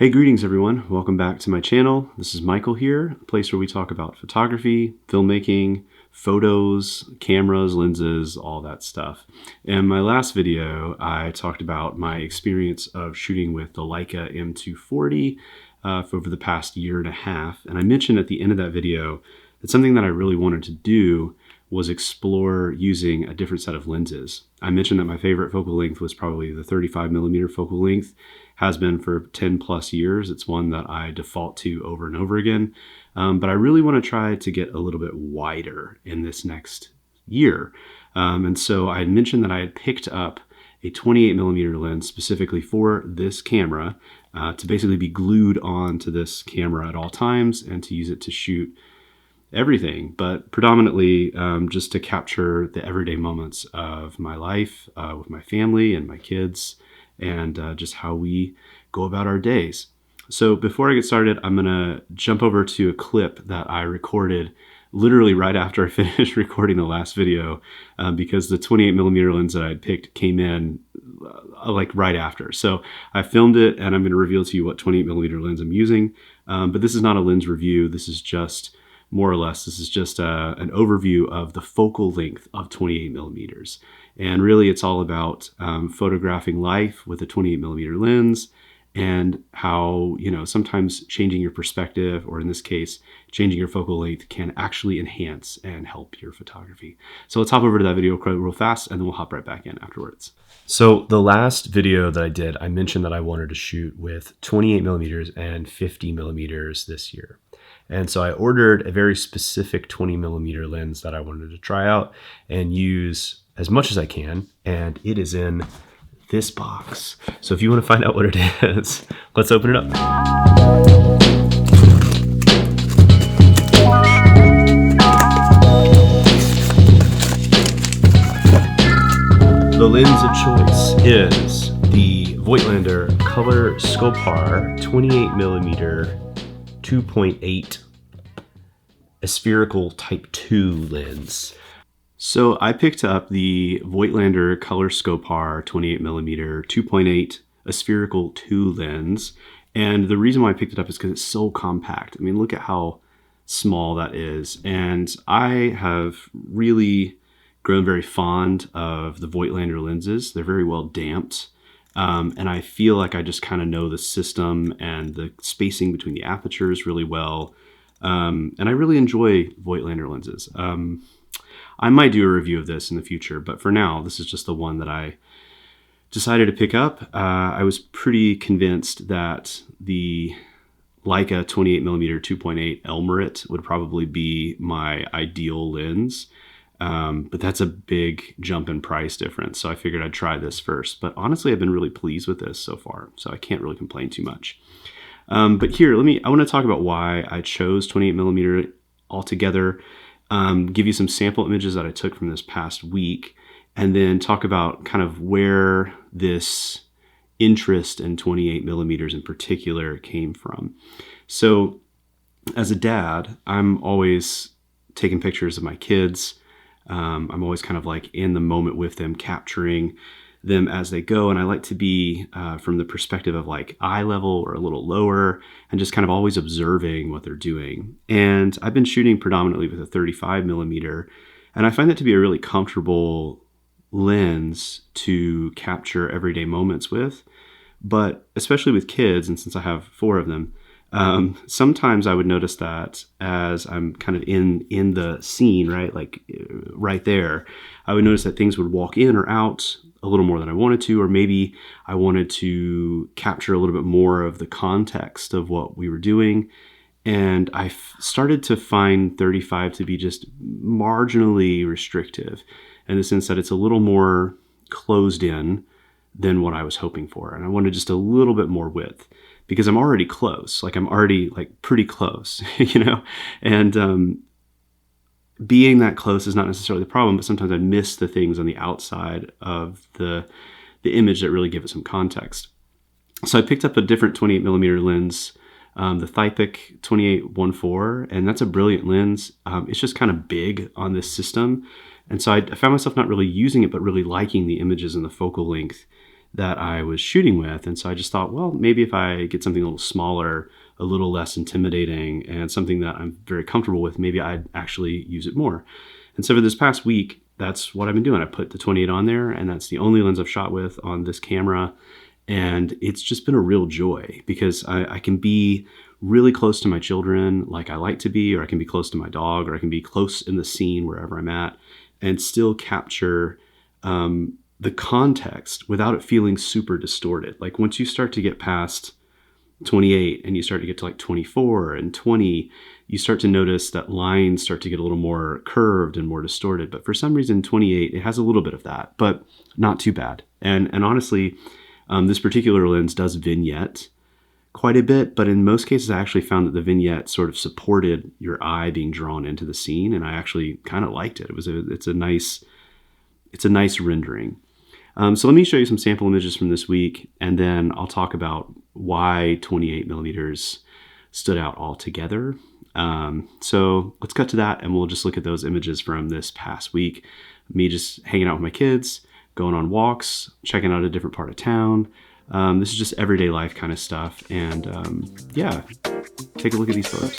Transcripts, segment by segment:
Hey, greetings everyone. Welcome back to my channel. This is Michael here, a place where we talk about photography, filmmaking, photos, cameras, lenses, all that stuff. In my last video, I talked about my experience of shooting with the Leica M240 for over the past year and a half. And I mentioned at the end of that video that something that I really wanted to do was explore using a different set of lenses. I mentioned that my favorite focal length was probably the 35mm focal length, has been for 10 plus years. It's one that I default to over and over again. But I really want to try to get a little bit wider in this next year. And so I had mentioned that I had picked up a 28mm lens specifically for this camera to basically be glued onto this camera at all times and to use it to shoot everything, but predominantly just to capture the everyday moments of my life with my family and my kids, and just how we go about our days. So before I get started, I'm gonna jump over to a clip that I recorded literally right after I finished recording the last video, because the 28mm lens that I had picked came in like right after. So I filmed it and I'm gonna reveal to you what 28mm lens I'm using, but this is not a lens review. This is just more or less, this is just an overview of the focal length of 28mm. And really it's all about photographing life with a 28mm lens, and how, you know, sometimes changing your perspective, or in this case, changing your focal length, can actually enhance and help your photography. So let's hop over to that video real fast, and then we'll hop right back in afterwards. So the last video that I did, I mentioned that I wanted to shoot with 28mm and 50mm this year. And so I ordered a very specific 20mm lens that I wanted to try out and use as much as I can. And it is in this box. So if you want to find out what it is, let's open it up. The lens of choice is the Voigtlander Color Scopar 28mm 2.8 spherical type 2 lens. So I picked up the Voigtlander Color Scopar 28mm 2.8 spherical 2 lens, and the reason why I picked it up is because it's so compact. I mean, look at how small that is, and I have really grown very fond of the Voigtlander lenses. They're very well damped. And I feel like I just kind of know the system and the spacing between the apertures really well. And I really enjoy Voigtlander lenses. I might do a review of this in the future, but for now, this is just the one that I decided to pick up. I was pretty convinced that the Leica 28mm 2.8 Elmerit would probably be my ideal lens. But that's a big jump in price difference. So I figured I'd try this first. But honestly, I've been really pleased with this so far, so I can't really complain too much. But here, I want to talk about why I chose 28mm altogether, give you some sample images that I took from this past week, and then talk about kind of where this interest in 28mm in particular came from. So as a dad, I'm always taking pictures of my kids. I'm always kind of like in the moment with them, capturing them as they go. And I like to be from the perspective of like eye level or a little lower, and just kind of always observing what they're doing. And I've been shooting predominantly with a 35mm, and I find that to be a really comfortable lens to capture everyday moments with. But especially with kids, and since I have 4 of them, sometimes I would notice that as I'm kind of in the scene, right, like right there, I would notice that things would walk in or out a little more than I wanted to, or maybe I wanted to capture a little bit more of the context of what we were doing. And I started to find 35 to be just marginally restrictive, in the sense that it's a little more closed in than what I was hoping for. And I wanted just a little bit more width, because I'm already close. Like I'm already like pretty close, you know? And being that close is not necessarily the problem, but sometimes I miss the things on the outside of the image that really give it some context. So I picked up a different 28mm lens, the Thypic 2814, and that's a brilliant lens. It's just kind of big on this system. And so I found myself not really using it, but really liking the images and the focal length that I was shooting with. And so I just thought, well, maybe if I get something a little smaller, a little less intimidating, and something that I'm very comfortable with, maybe I'd actually use it more. And so for this past week, that's what I've been doing. I put the 28 on there, and that's the only lens I've shot with on this camera. And it's just been a real joy because I can be really close to my children like I like to be, or I can be close to my dog, or I can be close in the scene wherever I'm at and still capture the context without it feeling super distorted. Like once you start to get past 28 and you start to get to like 24 and 20, you start to notice that lines start to get a little more curved and more distorted. But for some reason, 28, it has a little bit of that, but not too bad. And honestly, this particular lens does vignette quite a bit, but in most cases, I actually found that the vignette sort of supported your eye being drawn into the scene, and I actually kind of liked it. It's a nice rendering. So let me show you some sample images from this week, and then I'll talk about why 28 millimeters stood out altogether. So let's cut to that, and we'll just look at those images from this past week. Me just hanging out with my kids, going on walks, checking out a different part of town. This is just everyday life kind of stuff. And yeah, take a look at these photos.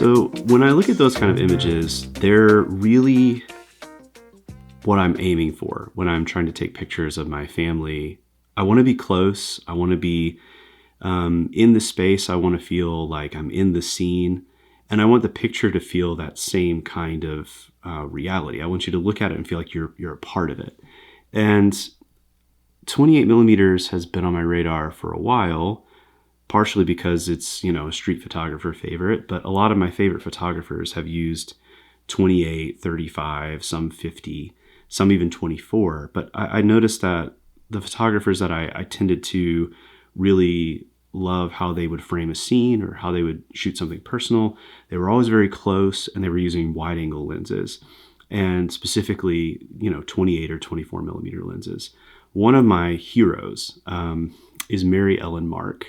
So when I look at those kind of images, they're really what I'm aiming for when I'm trying to take pictures of my family. I want to be close. I want to be in the space. I want to feel like I'm in the scene. And I want the picture to feel that same kind of reality. I want you to look at it and feel like you're a part of it. And 28 millimeters has been on my radar for a while, partially because it's, a street photographer favorite, but a lot of my favorite photographers have used 28, 35, some 50, some even 24. But I noticed that the photographers that I tended to really love how they would frame a scene or how they would shoot something personal, they were always very close and they were using wide angle lenses, and specifically, 28 or 24 millimeter lenses. One of my heroes is Mary Ellen Mark.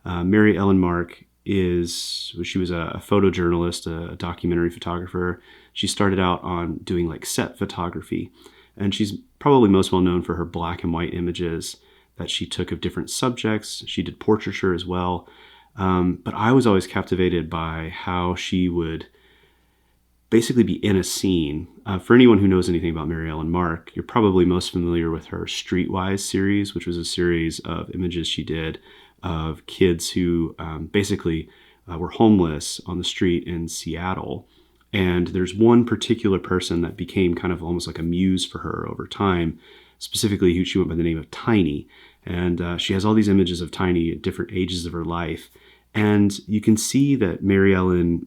Mary Ellen Mark she was a photojournalist, a documentary photographer. She started out on doing like set photography, and she's probably most well known for her black and white images that she took of different subjects. She did portraiture as well. But I was always captivated by how she would basically be in a scene. For anyone who knows anything about Mary Ellen Mark, you're probably most familiar with her Streetwise series, which was a series of images she did of kids who basically were homeless on the street in Seattle. And there's one particular person that became kind of almost like a muse for her over time, specifically who she went by the name of Tiny. And she has all these images of Tiny at different ages of her life. And you can see that Mary Ellen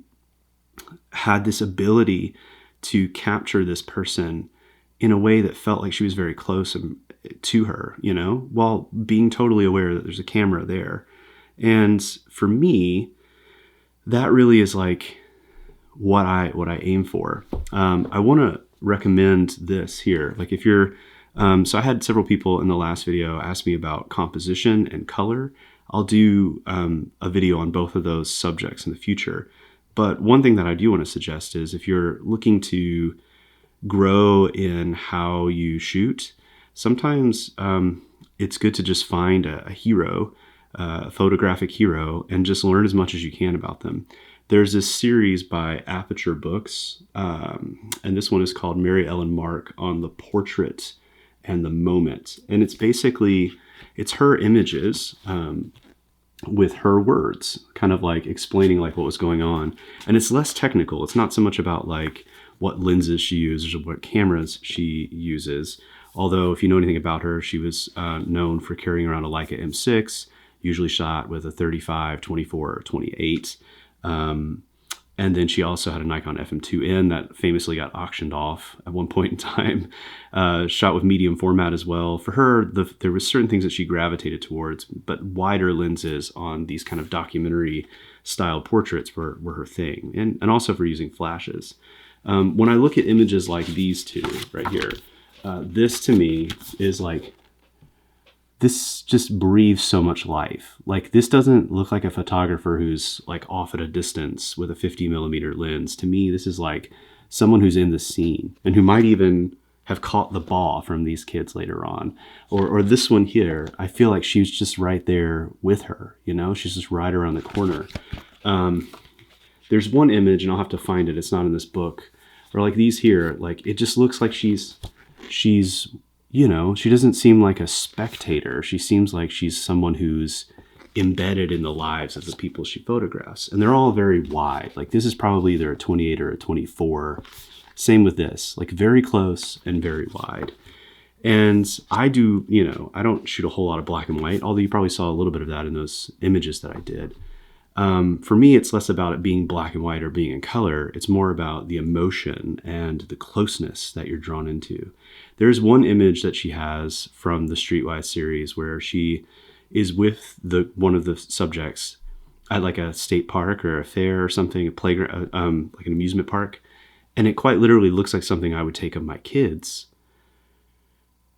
had this ability to capture this person in a way that felt like she was very close to her, while being totally aware that there's a camera there. And for me, that really is like what I aim for. I want to recommend this here. Like if you're, so I had several people in the last video ask me about composition and color. I'll do a video on both of those subjects in the future. But one thing that I do want to suggest is if you're looking to grow in how you shoot, sometimes it's good to just find a hero, a photographic hero, and just learn as much as you can about them. There's this series by Aperture Books, and this one is called Mary Ellen Mark on the Portrait and the Moment. And it's her images with her words, kind of like explaining like what was going on. And it's less technical. It's not so much about like what lenses she uses or what cameras she uses. Although if you know anything about her, she was known for carrying around a Leica M6, usually shot with a 35, 24, or 28. And then she also had a Nikon FM2N that famously got auctioned off at one point in time, shot with medium format as well. For her, there were certain things that she gravitated towards, but wider lenses on these kind of documentary style portraits were her thing, and also for using flashes. When I look at images like these two right here, this to me is like, this just breathes so much life. Like, this doesn't look like a photographer who's like off at a distance with a 50mm lens. To me, this is like someone who's in the scene and who might even have caught the ball from these kids later on. Or this one here, I feel like she was just right there with her, you know, she's just right around the corner. There's one image, and I'll have to find it, it's not in this book, or like these here, like it just looks like she's, you know, she doesn't seem like a spectator. She seems like she's someone who's embedded in the lives of the people she photographs. And they're all very wide. Like this is probably either a 28 or a 24. Same with this, like very close and very wide. And I do, you know, I don't shoot a whole lot of black and white, although you probably saw a little bit of that in those images that I did. For me, it's less about it being black and white or being in color. It's more about the emotion and the closeness that you're drawn into. There's one image that she has from the Streetwise series where she is with one of the subjects at like a state park or a fair or something, a playground, like an amusement park. And it quite literally looks like something I would take of my kids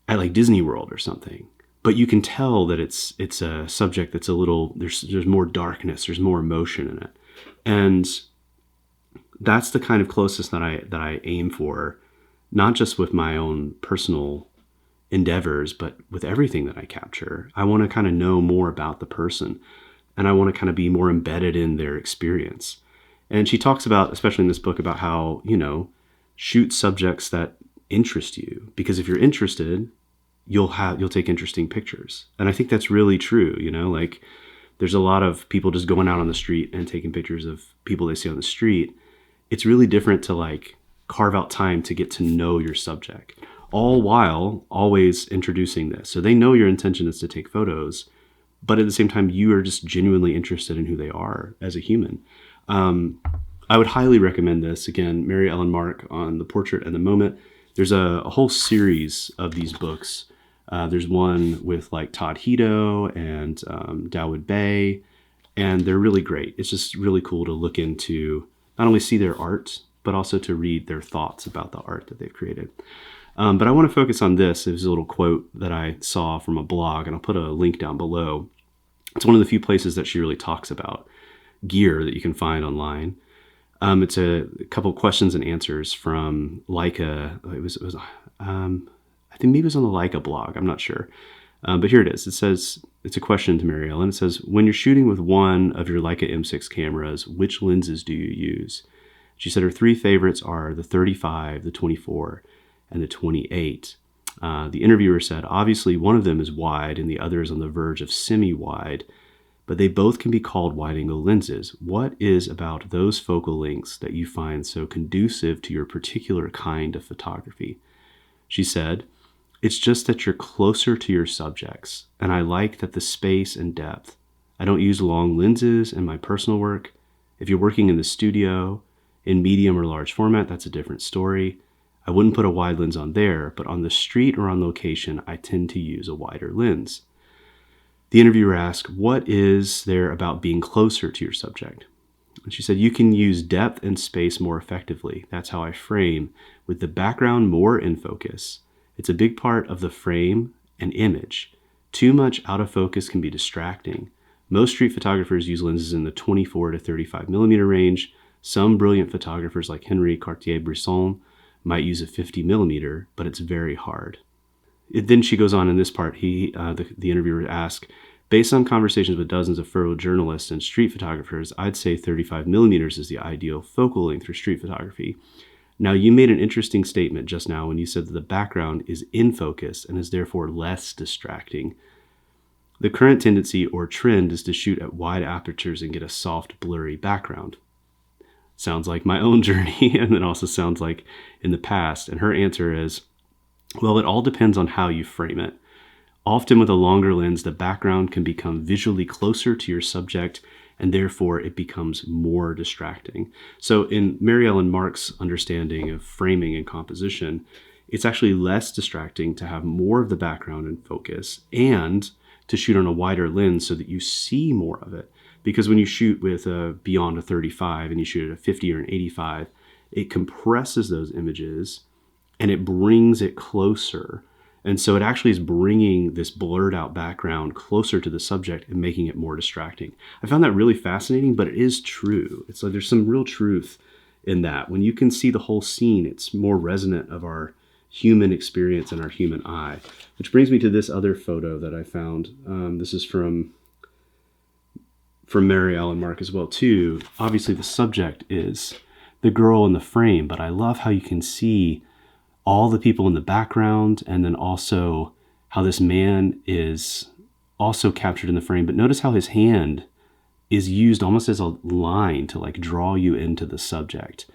at like Disney World or something. But you can tell that it's a subject that's a little, there's more darkness, there's more emotion in it. And that's the kind of closeness that I aim for, not just with my own personal endeavors, but with everything that I capture. I want to kind of know more about the person, and I want to kind of be more embedded in their experience. And she talks about, especially in this book, about how, you know, shoot subjects that interest you, because if you're interested, you'll take interesting pictures. And I think that's really true. You know, like there's a lot of people just going out on the street and taking pictures of people they see on the street. It's really different to like carve out time to get to know your subject, all while always introducing this. So they know your intention is to take photos, but at the same time, you are just genuinely interested in who they are as a human. I would highly recommend this. Again, Mary Ellen Mark on The Portrait and the Moment. There's a whole series of these books. There's one with like Todd Hito and Dawood Bey, and they're really great. It's just really cool to look into, not only see their art, but also to read their thoughts about the art that they've created. But I want to focus on this. It was a little quote that I saw from a blog, and I'll put a link down below. It's one of the few places that she really talks about gear that you can find online. It's a couple questions and answers from Leica. I think maybe it was on the Leica blog. I'm not sure. But here it is. It says, it's a question to Mary Ellen. It says, when you're shooting with one of your Leica M6 cameras, which lenses do you use? She said her three favorites are the 35, the 24, and the 28. The interviewer said, obviously one of them is wide and the other is on the verge of semi-wide, but they both can be called wide-angle lenses. What is about those focal lengths that you find so conducive to your particular kind of photography? She said, it's just that you're closer to your subjects, and I like that the space and depth. I don't use long lenses in my personal work. If you're working in the studio, in medium or large format, that's a different story. I wouldn't put a wide lens on there, but on the street or on location, I tend to use a wider lens. The interviewer asked, what is there about being closer to your subject? And she said, you can use depth and space more effectively. That's how I frame, with the background more in focus. It's a big part of the frame and image. Too much out of focus can be distracting. Most street photographers use lenses in the 24 to 35 millimeter range. Some brilliant photographers like Henri Cartier-Bresson might use a 50 millimeter, but it's very hard. Then she goes on in this part, the interviewer asked, based on conversations with dozens of photojournalists and street photographers, I'd say 35 millimeters is the ideal focal length for street photography. Now, you made an interesting statement just now when you said that the background is in focus and is therefore less distracting. The current tendency or trend is to shoot at wide apertures and get a soft, blurry background. Sounds like my own journey, and it also sounds like in the past. And her answer is, Well, it all depends on how you frame it. Often with a longer lens, the background can become visually closer to your subject, and therefore it becomes more distracting. So in Mary Ellen Mark's understanding of framing and composition, it's actually less distracting to have more of the background in focus and to shoot on a wider lens so that you see more of it. Because when you shoot with beyond a 35 and you shoot at a 50 or an 85, it compresses those images and it brings it closer. And so it actually is bringing this blurred out background closer to the subject and making it more distracting. I found that really fascinating, but it is true. It's like there's some real truth in that. When you can see the whole scene, it's more resonant of our human experience and our human eye. Which brings me to this other photo that I found. This is from Mary Ellen Mark as well too. Obviously the subject is the girl in the frame, but I love how you can see all the people in the background, and then also how this man is also captured in the frame. But notice how his hand is used almost as a line to like draw you into the subject.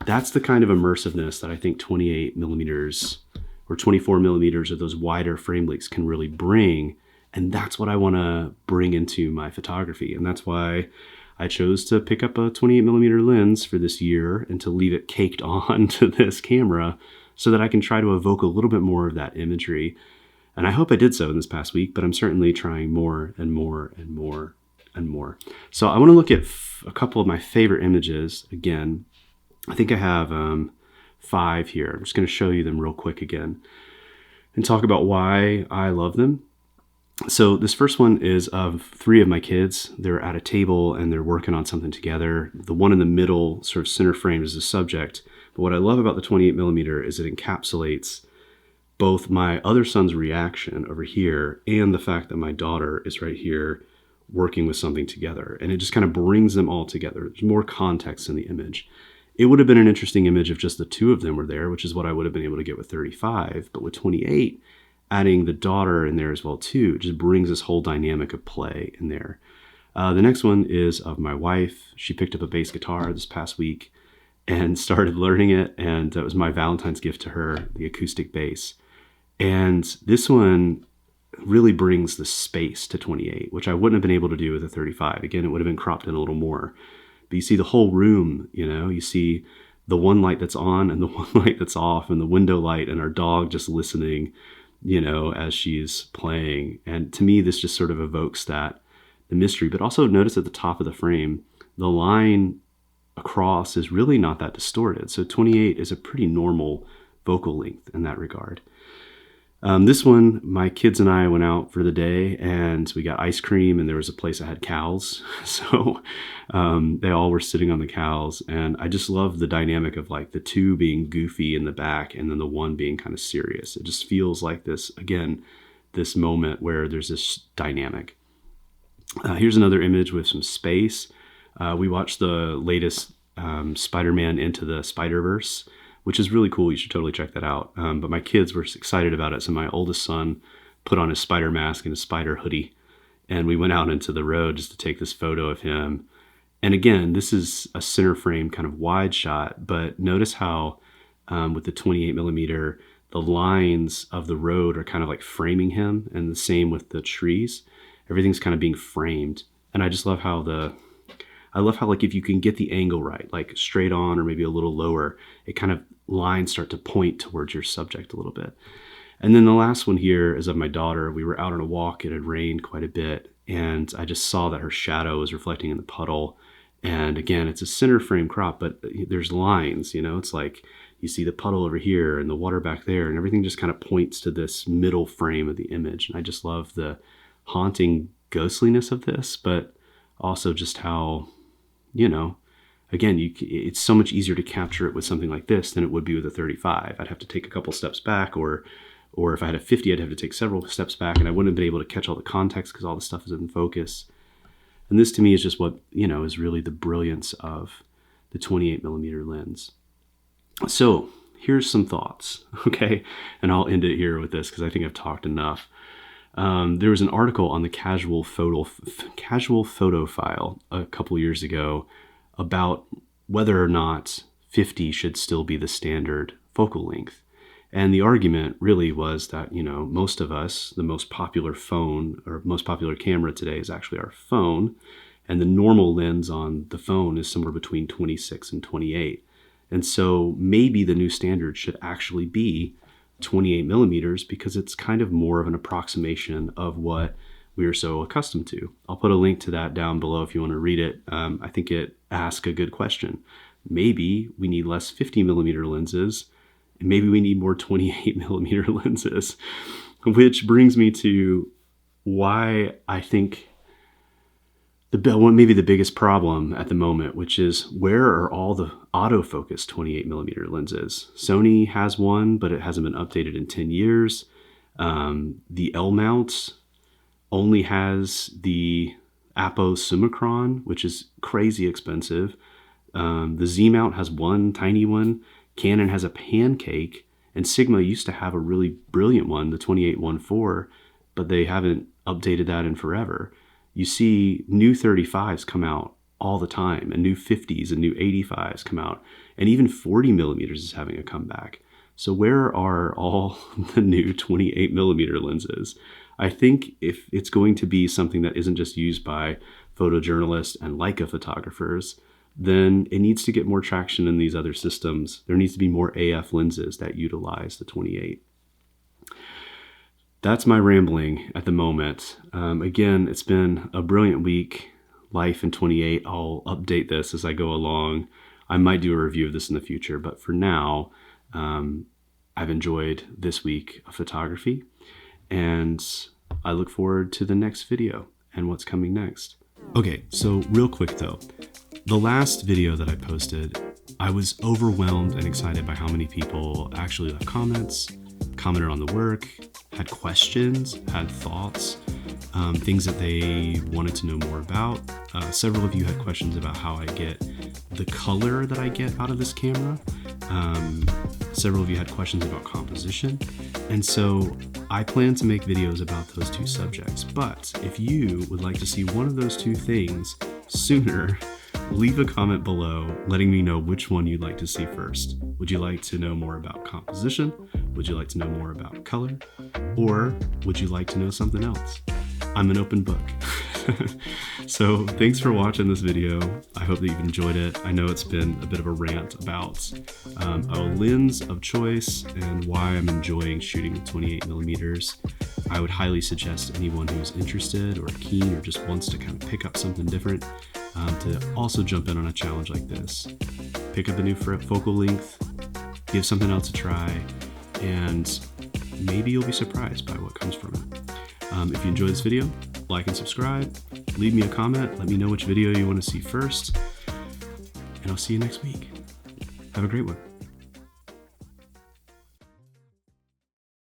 That's the kind of immersiveness that I think 28 millimeters or 24 millimeters of those wider frame lengths can really bring. And that's what I want to bring into my photography. And that's why I chose to pick up a 28 millimeter lens for this year and to leave it caked on to this camera, so that I can try to evoke a little bit more of that imagery. And I hope I did so in this past week, but I'm certainly trying more and more and more and more. So I want to look at a couple of my favorite images again. I think I have 5 here. I'm just going to show you them real quick again and talk about why I love them. So this first one is of 3 of my kids. They're at a table and they're working on something together. The one in the middle, sort of center frame, is the subject. But what I love about the 28 millimeter is it encapsulates both my other son's reaction over here and the fact that my daughter is right here working with something together. And it just kind of brings them all together. There's more context in the image. It would have been an interesting image if just the 2 of them were there, which is what I would have been able to get with 35. But with 28, adding the daughter in there as well too, just brings this whole dynamic of play in there. The next one is of my wife. She picked up a bass guitar this past week and started learning it, and that was my Valentine's gift to her, the acoustic bass. And this one really brings the space to 28, which I wouldn't have been able to do with a 35. Again, it would have been cropped in a little more. But you see the whole room, you see the one light that's on and the one light that's off, and the window light, and our dog just listening, as she's playing. And to me, this just sort of evokes the mystery. But also notice at the top of the frame, the line across is really not that distorted. So 28 is a pretty normal vocal length in that regard. This one, my kids and I went out for the day and we got ice cream, and there was a place that had cows. So they all were sitting on the cows, and I just love the dynamic of like the 2 being goofy in the back and then the 1 being kind of serious. It just feels like this, again, this moment where there's this dynamic. Here's another image with some space. We watched the latest Spider-Man Into the Spider-Verse, which is really cool. You should totally check that out. But my kids were excited about it. So my oldest son put on his spider mask and his spider hoodie, and we went out into the road just to take this photo of him. And again, this is a center frame kind of wide shot, but notice how with the 28 millimeter, the lines of the road are kind of like framing him, and the same with the trees. Everything's kind of being framed. And I just love how like if you can get the angle right, like straight on or maybe a little lower, it kind of lines start to point towards your subject a little bit. And then the last one here is of my daughter. We were out on a walk. It had rained quite a bit, and I just saw that her shadow was reflecting in the puddle. And again, it's a center frame crop, but there's lines, it's like you see the puddle over here and the water back there, and everything just kind of points to this middle frame of the image. And I just love the haunting ghostliness of this, but also just how, again, it's so much easier to capture it with something like this than it would be with a 35. I'd have to take a couple steps back, or if I had a 50, I'd have to take several steps back, and I wouldn't have been able to catch all the context because all the stuff is in focus. And this to me is just what, is really the brilliance of the 28 millimeter lens. So here's some thoughts, okay? And I'll end it here with this because I think I've talked enough. There was an article on the Casual Photophile a couple years ago about whether or not 50 should still be the standard focal length. And the argument really was that, most of us, the most popular phone or most popular camera today is actually our phone. And the normal lens on the phone is somewhere between 26 and 28. And so maybe the new standard should actually be 28 millimeters because it's kind of more of an approximation of what we are so accustomed to. I'll put a link to that down below if you want to read it. I think it asks a good question. Maybe we need less 50 millimeter lenses, and maybe we need more 28 millimeter lenses, which brings me to why I think maybe the biggest problem at the moment, which is where are all the autofocus 28 millimeter lenses? Sony has one, but it hasn't been updated in 10 years. The L mount only has the Apo Summicron, which is crazy expensive. The Z mount has one tiny one. Canon has a pancake, and Sigma used to have a really brilliant one, the 28-1.4, but they haven't updated that in forever. You see new 35s come out all the time, and new 50s and new 85s come out, and even 40 millimeters is having a comeback. So where are all the new 28 millimeter lenses? I think if it's going to be something that isn't just used by photojournalists and Leica photographers, then it needs to get more traction in these other systems. There needs to be more AF lenses that utilize the 28. That's my rambling at the moment. Again, it's been a brilliant week. Life in 28. I'll update this as I go along. I might do a review of this in the future, but for now, I've enjoyed this week of photography, and I look forward to the next video and what's coming next. Okay, so real quick though, the last video that I posted, I was overwhelmed and excited by how many people actually left comments, commented on the work, had questions, had thoughts, things that they wanted to know more about. Several of you had questions about how I get the color that I get out of this camera. Several of you had questions about composition. And so I plan to make videos about those two subjects. But if you would like to see one of those two things sooner, leave a comment below letting me know which one you'd like to see first. Would you like to know more about composition? Would you like to know more about color? Or would you like to know something else? I'm an open book. So thanks for watching this video. I hope that you've enjoyed it. I know it's been a bit of a rant about a lens of choice and why I'm enjoying shooting with 28 millimeters. I would highly suggest anyone who's interested or keen or just wants to kind of pick up something different to also jump in on a challenge like this. Pick up a new focal length, give something else a try, and maybe you'll be surprised by what comes from it. If you enjoyed this video, like and subscribe, leave me a comment, let me know which video you want to see first, and I'll see you next week. Have a great one.